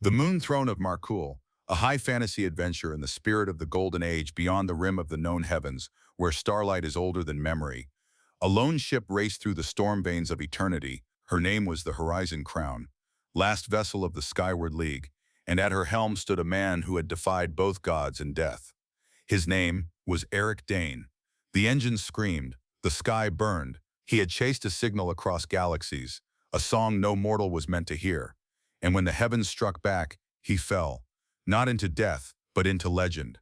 The Moon Throne of Markul, a high fantasy adventure in the spirit of the Golden Age beyond the rim of the known heavens, where starlight is older than memory. A lone ship raced through the storm veins of eternity. Her name was the Horizon Crown, last vessel of the Skyward League, and at her helm stood a man who had defied both gods and death. His name was Aric Dane. The engines screamed, the sky burned. He had chased a signal across galaxies, a song no mortal was meant to hear. And when the heavens struck back, he fell, not into death, but into legend.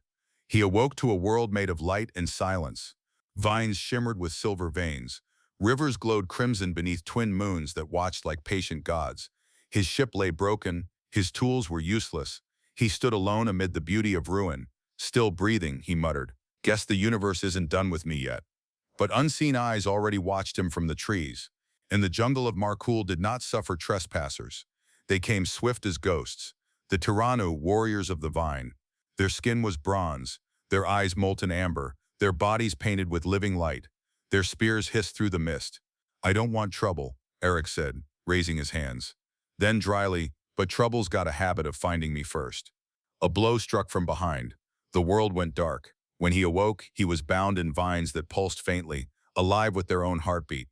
He awoke to a world made of light and silence. Vines shimmered with silver veins. Rivers glowed crimson beneath twin moons that watched like patient gods. His ship lay broken, his tools were useless. He stood alone amid the beauty of ruin. Still breathing, he muttered, "Guess the universe isn't done with me yet." But unseen eyes already watched him from the trees. And the jungle of Markul did not suffer trespassers. They came swift as ghosts, the Tiranu warriors of the vine. Their skin was bronze, their eyes molten amber, their bodies painted with living light. Their spears hissed through the mist. "I don't want trouble," Aric said, raising his hands. Then dryly, "But trouble's got a habit of finding me first." A blow struck from behind. The world went dark. When he awoke, he was bound in vines that pulsed faintly, alive with their own heartbeat.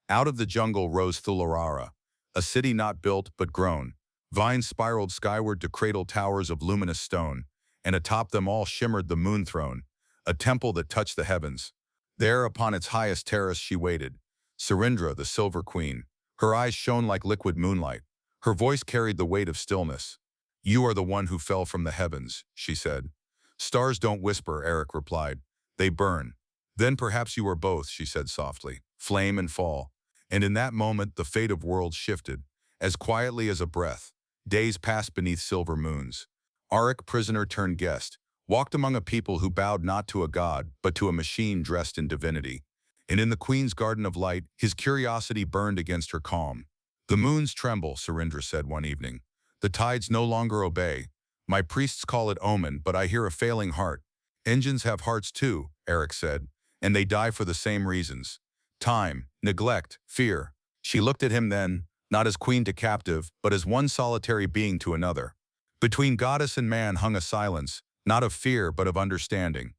Out of the jungle rose Thularara, a city not built but grown. Vines spiraled skyward to cradle towers of luminous stone, and atop them all shimmered the Moon Throne, a temple that touched the heavens. There upon its highest terrace she waited, Serindra, the Silver Queen. Her eyes shone like liquid moonlight. Her voice carried the weight of stillness. "You are the one who fell from the heavens," she said. "Stars don't whisper," Aric replied. "They burn." "Then perhaps you are both," she said softly. "Flame and fall." And in that moment, the fate of worlds shifted. As quietly as a breath, days passed beneath silver moons. Aric, prisoner turned guest, walked among a people who bowed not to a god, but to a machine dressed in divinity. And in the Queen's Garden of Light, his curiosity burned against her calm. "The moons tremble," Serindra said one evening. "The tides no longer obey. My priests call it omen, but I hear a failing heart." "Engines have hearts too," Aric said, "and they die for the same reasons. Time, neglect, fear." She looked at him then, not as queen to captive, but as one solitary being to another. Between goddess and man hung a silence, not of fear but of understanding.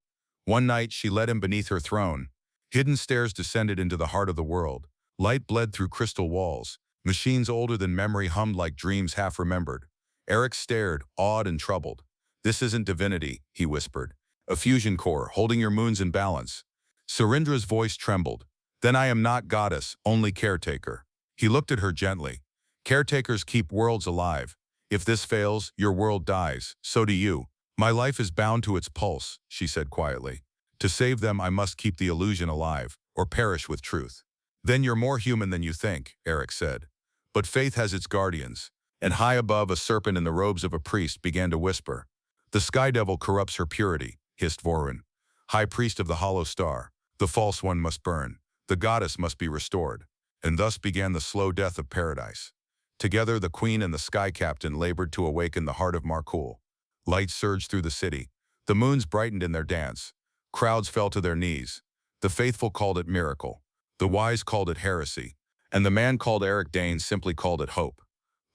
One night she led him beneath her throne. Hidden stairs descended into the heart of the world. Light bled through crystal walls. Machines older than memory hummed like dreams half remembered. Aric stared, awed and troubled. "This isn't divinity," he whispered. "A fusion core, holding your moons in balance." Serindra's voice trembled. "Then I am not goddess, only caretaker." He looked at her gently. "Caretakers keep worlds alive. If this fails, your world dies. So do you. My life is bound to its pulse," she said quietly. "To save them, I must keep the illusion alive, or perish with truth." "Then you're more human than you think," Aric said. "But faith has its guardians." And high above, a serpent in the robes of a priest began to whisper. "The sky devil corrupts her purity," hissed Vorun, "high priest of the hollow star. The false one must burn. The goddess must be restored." And thus began the slow death of paradise. Together, the queen and the sky captain labored to awaken the heart of Markul. Light surged through the city. The moons brightened in their dance. Crowds fell to their knees. The faithful called it miracle. The wise called it heresy. And the man called Aric Dane simply called it hope.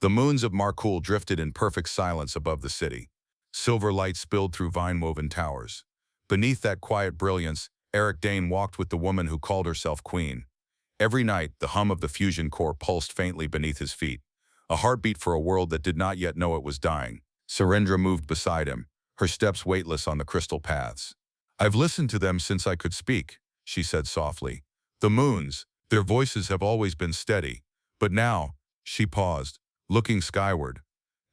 The moons of Markul drifted in perfect silence above the city. Silver light spilled through vine-woven towers. Beneath that quiet brilliance, Aric Dane walked with the woman who called herself queen. Every night, the hum of the fusion core pulsed faintly beneath his feet, a heartbeat for a world that did not yet know it was dying. Serindra moved beside him, her steps weightless on the crystal paths. "I've listened to them since I could speak," she said softly. "The moons, their voices have always been steady. But now," she paused, looking skyward,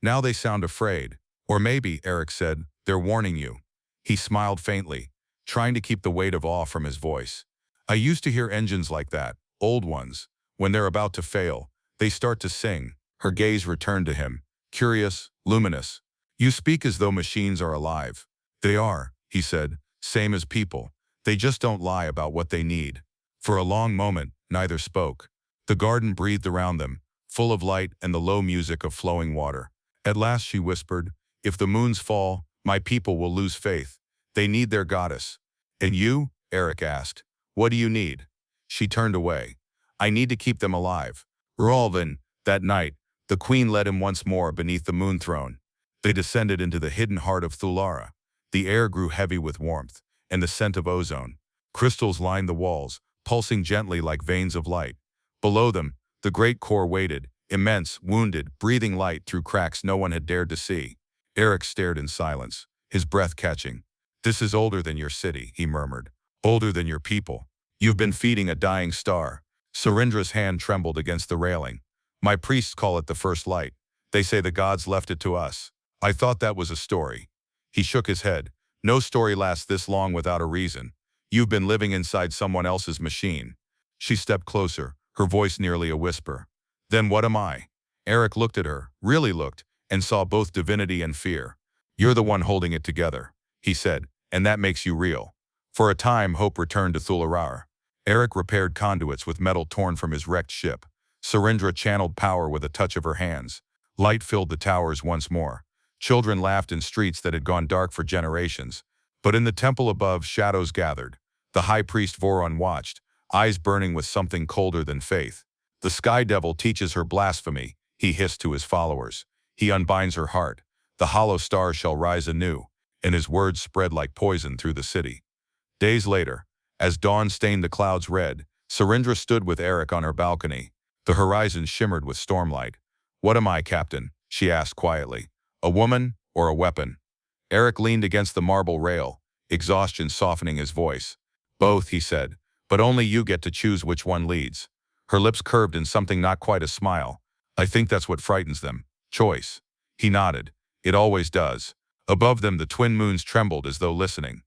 "now they sound afraid. Or maybe," Aric said, "they're warning you." He smiled faintly, trying to keep the weight of awe from his voice. "I used to hear engines like that. Old ones. When they're about to fail, they start to sing." Her gaze returned to him, curious, luminous. "You speak as though machines are alive." "They are," he said, "same as people. They just don't lie about what they need." For a long moment, neither spoke. The garden breathed around them, full of light and the low music of flowing water. At last she whispered, "If the moons fall, my people will lose faith. They need their goddess." "And you?" Aric asked. "What do you need?" She turned away. "I need to keep them alive." Rolvin, that night, the queen led him once more beneath the moon throne. They descended into the hidden heart of Thulara. The air grew heavy with warmth and the scent of ozone. Crystals lined the walls, pulsing gently like veins of light. Below them, the great core waited, immense, wounded, breathing light through cracks no one had dared to see. Aric stared in silence, his breath catching. "This is older than your city," he murmured. "Older than your people. You've been feeding a dying star." Surendra's hand trembled against the railing. "My priests call it the first light. They say the gods left it to us. I thought that was a story." He shook his head. "No story lasts this long without a reason. You've been living inside someone else's machine." She stepped closer, her voice nearly a whisper. "Then what am I?" Aric looked at her, really looked, and saw both divinity and fear. "You're the one holding it together," he said, "and that makes you real." For a time, hope returned to Thulara. Aric repaired conduits with metal torn from his wrecked ship. Surendra channeled power with a touch of her hands. Light filled the towers once more. Children laughed in streets that had gone dark for generations. But in the temple above, shadows gathered. The high priest Voron watched, eyes burning with something colder than faith. "The Sky Devil teaches her blasphemy," he hissed to his followers. "He unbinds her heart. The hollow star shall rise anew," and his words spread like poison through the city. Days later, as dawn stained the clouds red, Surendra stood with Aric on her balcony. The horizon shimmered with stormlight. "What am I, Captain?" she asked quietly. "A woman or a weapon?" Aric leaned against the marble rail, exhaustion softening his voice. "Both," he said, "but only you get to choose which one leads." Her lips curved in something not quite a smile. "I think that's what frightens them. Choice." He nodded. "It always does." Above them, the twin moons trembled as though listening.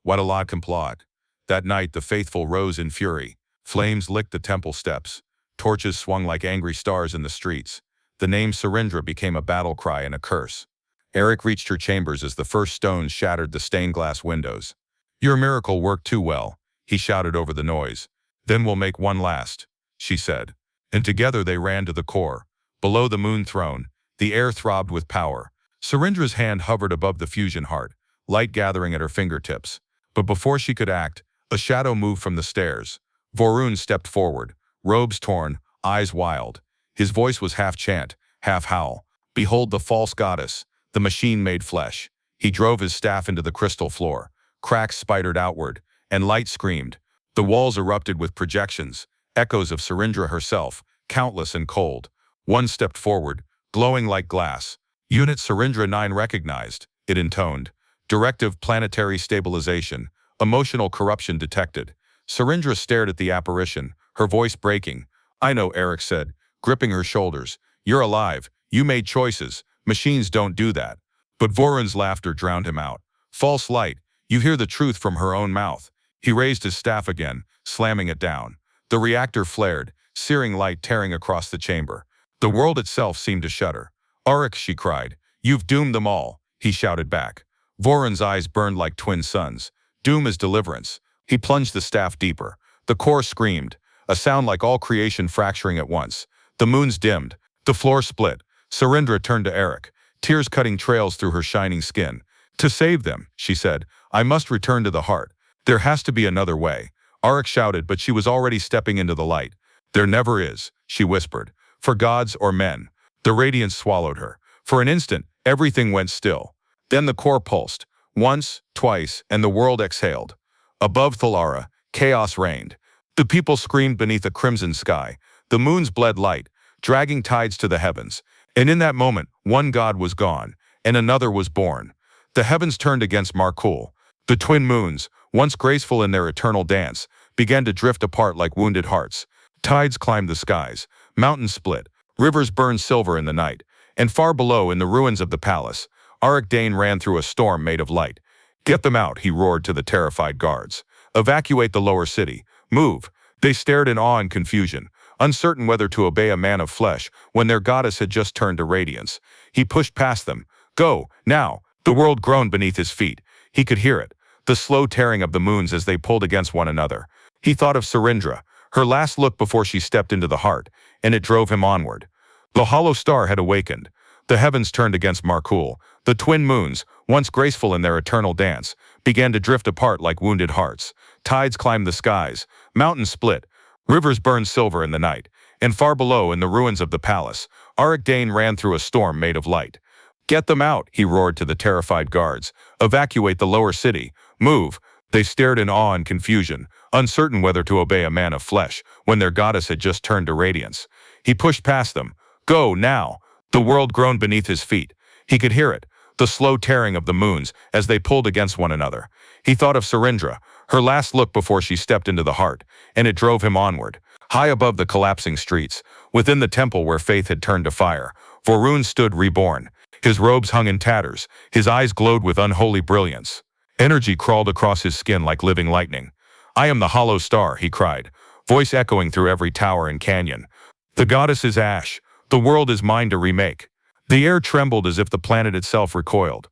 Wadalad complied. That night, the faithful rose in fury. Flames licked the temple steps. Torches swung like angry stars in the streets. The name Surendra became a battle cry and a curse. Aric reached her chambers as the first stones shattered the stained glass windows. "Your miracle worked too well," he shouted over the noise. "Then we'll make one last," she said. And together they ran to the core. Below the moon throne, the air throbbed with power. Surendra's hand hovered above the fusion heart, light gathering at her fingertips. But before she could act, a shadow moved from the stairs. Vorun stepped forward, robes torn, eyes wild. His voice was half chant, half howl. "Behold the false goddess, the machine made flesh." He drove his staff into the crystal floor. Cracks spidered outward, and light screamed. The walls erupted with projections, echoes of Surendra herself, countless and cold. One stepped forward, glowing like glass. "Unit Surendra 9 recognized," it intoned. "Directive planetary stabilization. Emotional corruption detected." Surendra stared at the apparition, her voice breaking. "I know," Aric said, gripping her shoulders. "You're alive. You made choices. Machines don't do that." But Vorun's laughter drowned him out. "False light. You hear the truth from her own mouth." He raised his staff again, slamming it down. The reactor flared, searing light tearing across the chamber. The world itself seemed to shudder. "Aric," she cried. "You've doomed them all," he shouted back. Vorun's eyes burned like twin suns. "Doom is deliverance." He plunged the staff deeper. The core screamed, a sound like all creation fracturing at once. The moons dimmed. The floor split. Surendra turned to Aric, tears cutting trails through her shining skin. "To save them," she said, "I must return to the heart. There has to be another way." Aric shouted, but she was already stepping into the light. "There never is," she whispered, "for gods or men." The radiance swallowed her. For an instant, everything went still. Then the core pulsed, once, twice, and the world exhaled. Above Thulara, chaos reigned. The people screamed beneath a crimson sky. The moons bled light, dragging tides to the heavens. And in that moment, one god was gone, and another was born. The heavens turned against KUL. The twin moons, once graceful in their eternal dance, began to drift apart like wounded hearts. Tides climbed the skies, mountains split, rivers burned silver in the night, and far below, in the ruins of the palace, Aric Dane ran through a storm made of light. "Get them out," he roared to the terrified guards. "Evacuate the lower city. Move." They stared in awe and confusion, uncertain whether to obey a man of flesh when their goddess had just turned to radiance. He pushed past them. "Go, now." The world groaned beneath his feet. He could hear it, the slow tearing of the moons as they pulled against one another. He thought of Surendra, her last look before she stepped into the heart, and it drove him onward. The hollow star had awakened. The heavens turned against KUL. The twin moons, once graceful in their eternal dance, began to drift apart like wounded hearts. Tides climbed the skies, mountains split, rivers burned silver in the night, and far below, in the ruins of the palace, Aric Dane ran through a storm made of light. "Get them out," he roared to the terrified guards. "Evacuate the lower city. Move." They stared in awe and confusion, uncertain whether to obey a man of flesh when their goddess had just turned to radiance. He pushed past them. "Go, now!" The world groaned beneath his feet. He could hear it, the slow tearing of the moons as they pulled against one another. He thought of Surindra, her last look before she stepped into the heart, and it drove him onward. High above the collapsing streets, within the temple where faith had turned to fire, Vorun stood reborn. His robes hung in tatters, his eyes glowed with unholy brilliance. Energy crawled across his skin like living lightning. "I am the hollow star," he cried, voice echoing through every tower and canyon. "The goddess is ash. The world is mine to remake." The air trembled as if the planet itself recoiled.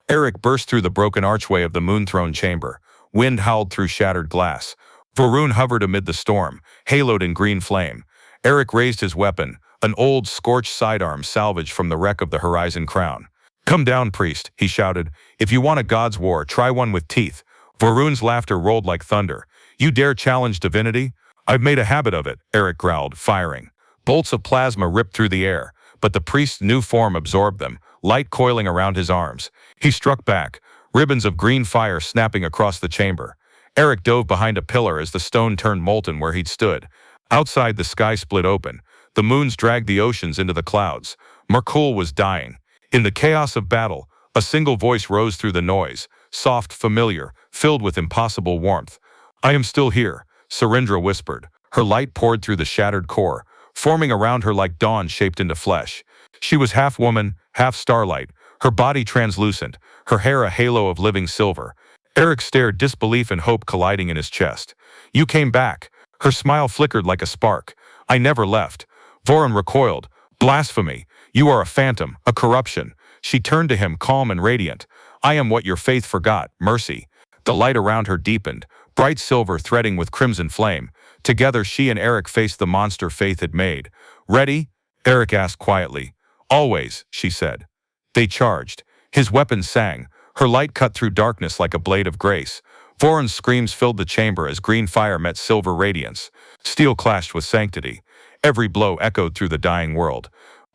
Aric burst through the broken archway of the moon-throne chamber. Wind howled through shattered glass. Vorun hovered amid the storm, haloed in green flame. Aric raised his weapon, an old, scorched sidearm salvaged from the wreck of the Horizon Crown. "Come down, priest," he shouted. "If you want a god's war, try one with teeth." Vorun's laughter rolled like thunder. "You dare challenge divinity?" "I've made a habit of it," Aric growled, firing. Bolts of plasma ripped through the air, but the priest's new form absorbed them, light coiling around his arms. He struck back, ribbons of green fire snapping across the chamber. Aric dove behind a pillar as the stone turned molten where he'd stood. Outside, the sky split open. The moons dragged the oceans into the clouds. KUL was dying. In the chaos of battle, a single voice rose through the noise, soft, familiar, filled with impossible warmth. "I am still here," Surindra whispered. Her light poured through the shattered core, forming around her like dawn shaped into flesh. She was half woman, half starlight, her body translucent, her hair a halo of living silver. Aric stared, disbelief and hope colliding in his chest. "You came back." Her smile flickered like a spark. "I never left." Vorun recoiled. "Blasphemy! You are a phantom, a corruption." She turned to him, calm and radiant. "I am what your faith forgot, mercy." The light around her deepened, bright silver threading with crimson flame. Together she and Aric faced the monster faith had made. "Ready?" Aric asked quietly. "Always," she said. They charged. His weapon sang. Her light cut through darkness like a blade of grace. Vorun's screams filled the chamber as green fire met silver radiance. Steel clashed with sanctity. Every blow echoed through the dying world.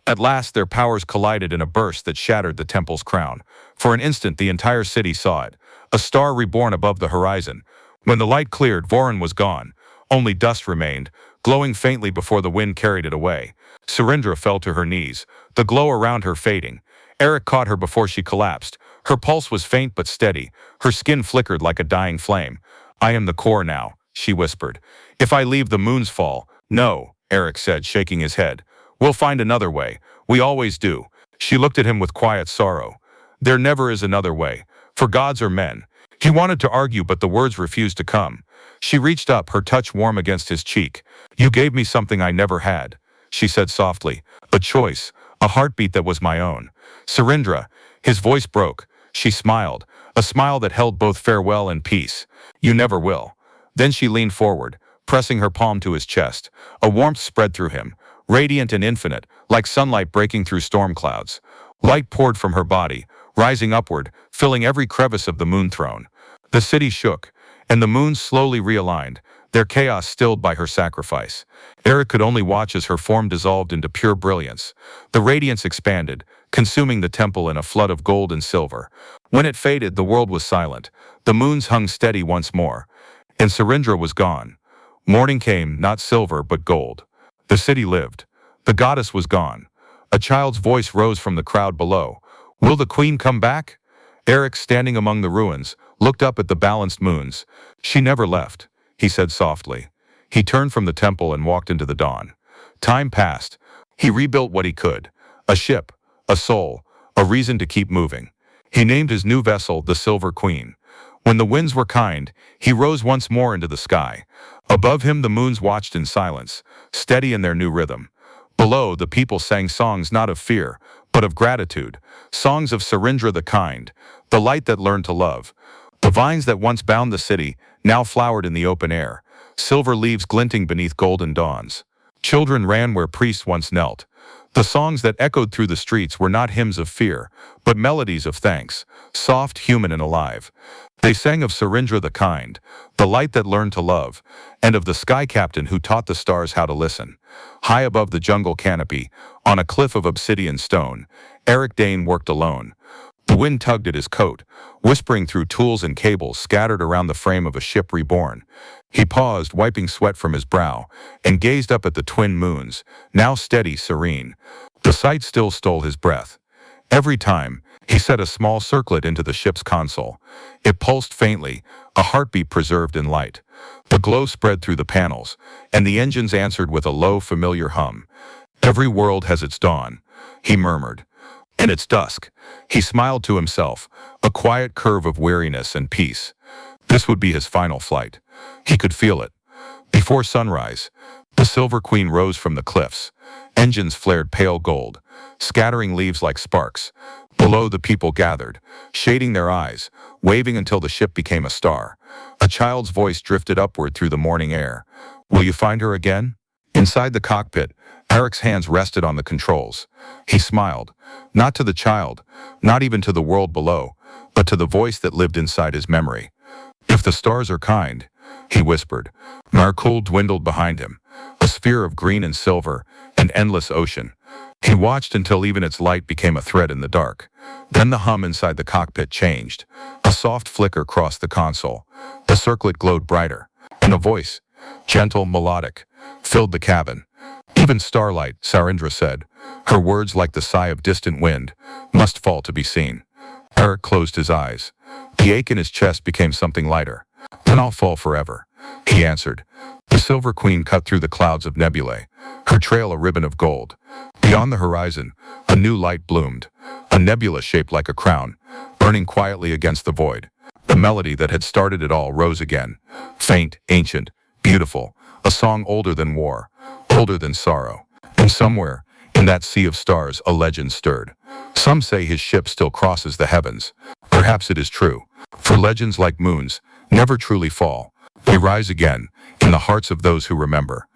At last their powers collided in a burst that shattered the temple's crown. For an instant the entire city saw it, a star reborn above the horizon. When the light cleared, Vorun was gone. Only dust remained, glowing faintly before the wind carried it away. Surindra fell to her knees, the glow around her fading. Aric caught her before she collapsed. Her pulse was faint but steady, her skin flickered like a dying flame. "I am the core now," she whispered. "If I leave, the moons fall." "No," Aric said, shaking his head. "We'll find another way. We always do." She looked at him with quiet sorrow. "There never is another way, for gods are men." He wanted to argue, but the words refused to come. She reached up, her touch warm against his cheek. "You gave me something I never had," she said softly. "A choice, a heartbeat that was my own." "Surindra," his voice broke. She smiled, a smile that held both farewell and peace. "You never will." Then she leaned forward, pressing her palm to his chest. A warmth spread through him, radiant and infinite, like sunlight breaking through storm clouds. Light poured from her body, rising upward, filling every crevice of the moon throne. The city shook, and the moons slowly realigned, their chaos stilled by her sacrifice. Aric could only watch as her form dissolved into pure brilliance. The radiance expanded, consuming the temple in a flood of gold and silver. When it faded, the world was silent. The moons hung steady once more, and Surindra was gone. Morning came, not silver but gold. The city lived. The goddess was gone. A child's voice rose from the crowd below. "Will the queen come back?" Aric, standing among the ruins, looked up at the balanced moons. "She never left," he said softly. He turned from the temple and walked into the dawn. Time passed. He rebuilt what he could. A ship, a soul, a reason to keep moving. He named his new vessel the Silver Queen. When the winds were kind, he rose once more into the sky. Above him the moons watched in silence, steady in their new rhythm. Below, the people sang songs not of fear, but of gratitude. Songs of Surindra the kind, the light that learned to love. The vines that once bound the city now flowered in the open air, silver leaves glinting beneath golden dawns. Children ran where priests once knelt. The songs that echoed through the streets were not hymns of fear, but melodies of thanks, soft, human, and alive. They sang of Serindra the kind, the light that learned to love, and of the sky captain who taught the stars how to listen. High above the jungle canopy, on a cliff of obsidian stone, Aric Dane worked alone. The wind tugged at his coat, whispering through tools and cables scattered around the frame of a ship reborn. He paused, wiping sweat from his brow, and gazed up at the twin moons, now steady, serene. The sight still stole his breath. Every time, he set a small circlet into the ship's console. It pulsed faintly, a heartbeat preserved in light. The glow spread through the panels, and the engines answered with a low, familiar hum. Every world has its dawn, he murmured. And its dusk. He smiled to himself, a quiet curve of weariness and peace. This would be his final flight. He could feel it. Before sunrise, the Silver Queen rose from the cliffs. Engines flared pale gold, scattering leaves like sparks. Below, the people gathered, shading their eyes, waving until the ship became a star. A child's voice drifted upward through the morning air. Will you find her again? Inside the cockpit, Aric's hands rested on the controls. He smiled, not to the child, not even to the world below, but to the voice that lived inside his memory. If the stars are kind, he whispered. KUL dwindled behind him, a sphere of green and silver, an endless ocean. He watched until even its light became a thread in the dark. Then the hum inside the cockpit changed. A soft flicker crossed the console. The circlet glowed brighter, and a voice, gentle, melodic, filled the cabin. Even starlight, Serindra said, her words like the sigh of distant wind, must fall to be seen. Aric closed his eyes. The ache in his chest became something lighter. Then I'll fall forever, he answered. The Silver Queen cut through the clouds of nebulae, her trail a ribbon of gold. Beyond the horizon, a new light bloomed, a nebula shaped like a crown, burning quietly against the void. The melody that had started it all rose again, faint, ancient, beautiful, a song older than war, older than sorrow. And somewhere, in that sea of stars, a legend stirred. Some say his ship still crosses the heavens. Perhaps it is true, for legends like moons never truly fall. They rise again, in the hearts of those who remember.